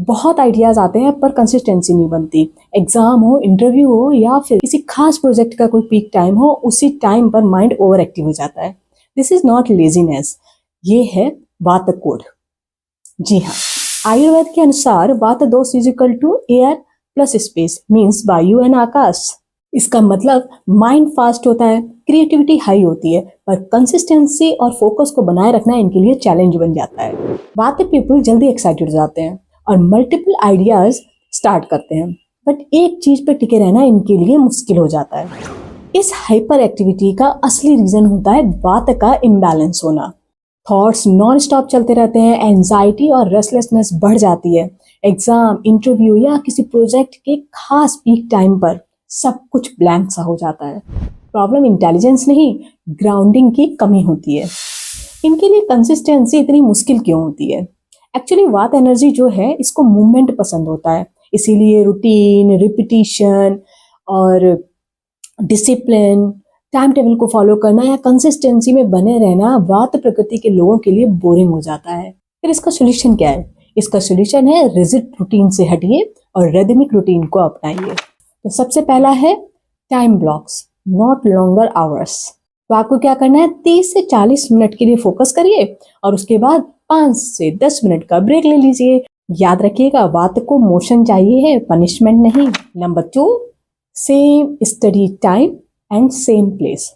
बहुत आइडियाज आते हैं पर कंसिस्टेंसी नहीं बनती। एग्जाम हो, इंटरव्यू हो या फिर किसी खास प्रोजेक्ट का कोई पीक टाइम हो, उसी टाइम पर माइंड ओवर एक्टिव हो जाता है। दिस इज नॉट लेजीनेस, ये है वात कोड। जी हाँ, आयुर्वेद के अनुसार vata dosha is equal to air plus space means vayu and akash. इसका मतलब माइंड फास्ट होता है, क्रिएटिविटी हाई होती है, पर कंसिस्टेंसी और फोकस को बनाए रखना इनके लिए चैलेंज बन जाता है। वात पीपल जल्दी एक्साइटेड हो जाते हैं और मल्टीपल आइडियाज स्टार्ट करते हैं, बट एक चीज पर टिके रहना इनके लिए मुश्किल हो जाता है। इस हाइपर एक्टिविटी का असली रीजन होता है वात का इम्बैलेंस होना। थॉट्स नॉन स्टॉप चलते रहते हैं, एंजाइटी और रेस्टलेसनेस बढ़ जाती है। एग्जाम, इंटरव्यू या किसी प्रोजेक्ट के खास पीक टाइम पर सब कुछ ब्लैंक सा हो जाता है। प्रॉब्लम इंटेलिजेंस नहीं, ग्राउंडिंग की कमी होती है। इनके लिए कंसिस्टेंसी इतनी मुश्किल क्यों होती है? एक्चुअली वात एनर्जी जो है इसको मूवमेंट पसंद होता है, इसीलिए रूटीन, रिपीटिशन और डिसिप्लिन, टाइम टेबल को फॉलो करना या कंसिस्टेंसी में बने रहना वात प्रकृति के लोगों के लिए बोरिंग हो जाता है। फिर इसका सोल्यूशन क्या है? इसका सोल्यूशन है रिजिड रूटीन से हटिए और रिदमिक रूटीन को अपनाइए। तो सबसे पहला है time blocks, not longer hours. तो आपको क्या करना है, 30 से 40 मिनट के लिए फोकस करिए और उसके बाद 5 से 10 मिनट का ब्रेक ले लीजिए। याद रखिएगा, वात को मोशन चाहिए है, पनिशमेंट नहीं। Number 2, same study time and same place.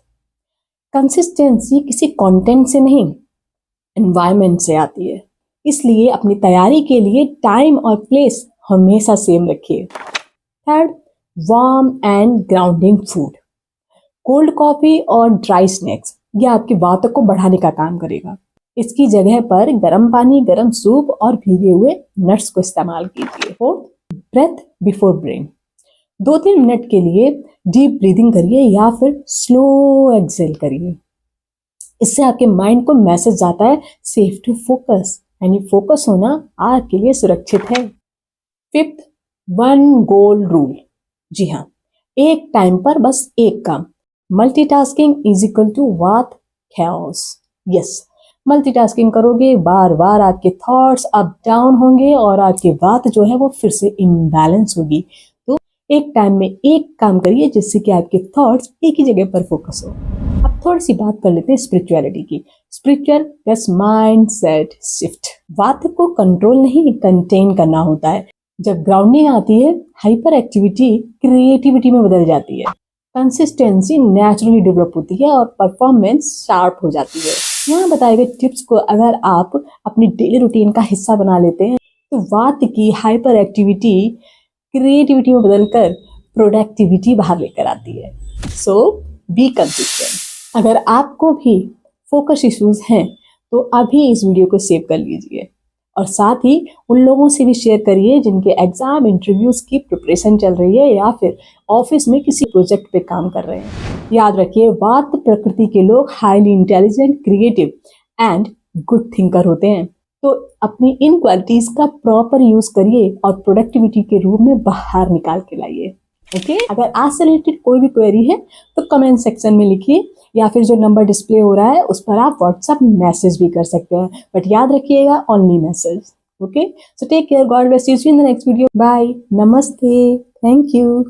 Consistency किसी कंटेंट से नहीं, एनवायरनमेंट से आती है, इसलिए अपनी तैयारी के लिए टाइम और प्लेस हमेशा सेम रखिए। Third, warm and grounding food. Cold coffee और ड्राई स्नैक्स यह आपकी वात को बढ़ाने का काम करेगा। इसकी जगह पर गर्म पानी, गर्म सूप और भीगे हुए नट्स को इस्तेमाल कीजिए। Fourth, breath before brain. 2-3 minute के लिए डीप ब्रीदिंग करिए या फिर स्लो एक्सेल करिए। इससे आपके माइंड को मैसेज जाता है सेफ टू फोकस, यानी फोकस होना आपके लिए सुरक्षित है। Fifth, one goal rule. जी हाँ, एक टाइम पर बस एक काम। Multitasking is equal to what chaos. Yes, multitasking करोगे बार बार आपके थॉट्स अप डाउन होंगे और आपकी वात जो है वो फिर से इम्बैलेंस होगी। तो एक टाइम में एक काम करिए जिससे कि आपके थॉट्स एक ही जगह पर फोकस हो। अब थोड़ी सी बात कर लेते हैं स्पिरिचुअलिटी की। Spiritual plus mind set shift. वात को कंट्रोल नहीं, कंटेन करना होता है। जब ग्राउंडिंग आती है, हाइपर एक्टिविटी क्रिएटिविटी में बदल जाती है, कंसिस्टेंसी नेचुरली डेवलप होती है और परफॉर्मेंस शार्प हो जाती है। यहाँ बताए गए टिप्स को अगर आप अपनी डेली रूटीन का हिस्सा बना लेते हैं तो वात की हाइपर एक्टिविटी क्रिएटिविटी में बदलकर प्रोडक्टिविटी बाहर लेकर आती है। सो बी कंसिस्टेंट। अगर आपको भी फोकस इश्यूज हैं तो अभी इस वीडियो को सेव कर लीजिए और साथ ही उन लोगों से भी शेयर करिए जिनके एग्जाम, इंटरव्यूज की प्रिपरेशन चल रही है या फिर ऑफिस में किसी प्रोजेक्ट पे काम कर रहे हैं। याद रखिए, वात प्रकृति के लोग highly intelligent, creative and good thinker होते हैं। तो अपनी इन क्वालिटीज का प्रॉपर यूज करिए और प्रोडक्टिविटी के रूप में बाहर निकाल के लाइए। ओके, अगर आज से रिलेटेड कोई भी क्वेरी है तो कमेंट सेक्शन में लिखिए या फिर जो नंबर डिस्प्ले हो रहा है उस पर आप व्हाट्सएप मैसेज भी कर सकते हैं, बट याद रखिएगा only message. Okay, so take care, God bless you, see you in the next video, bye, नमस्ते, थैंक यू।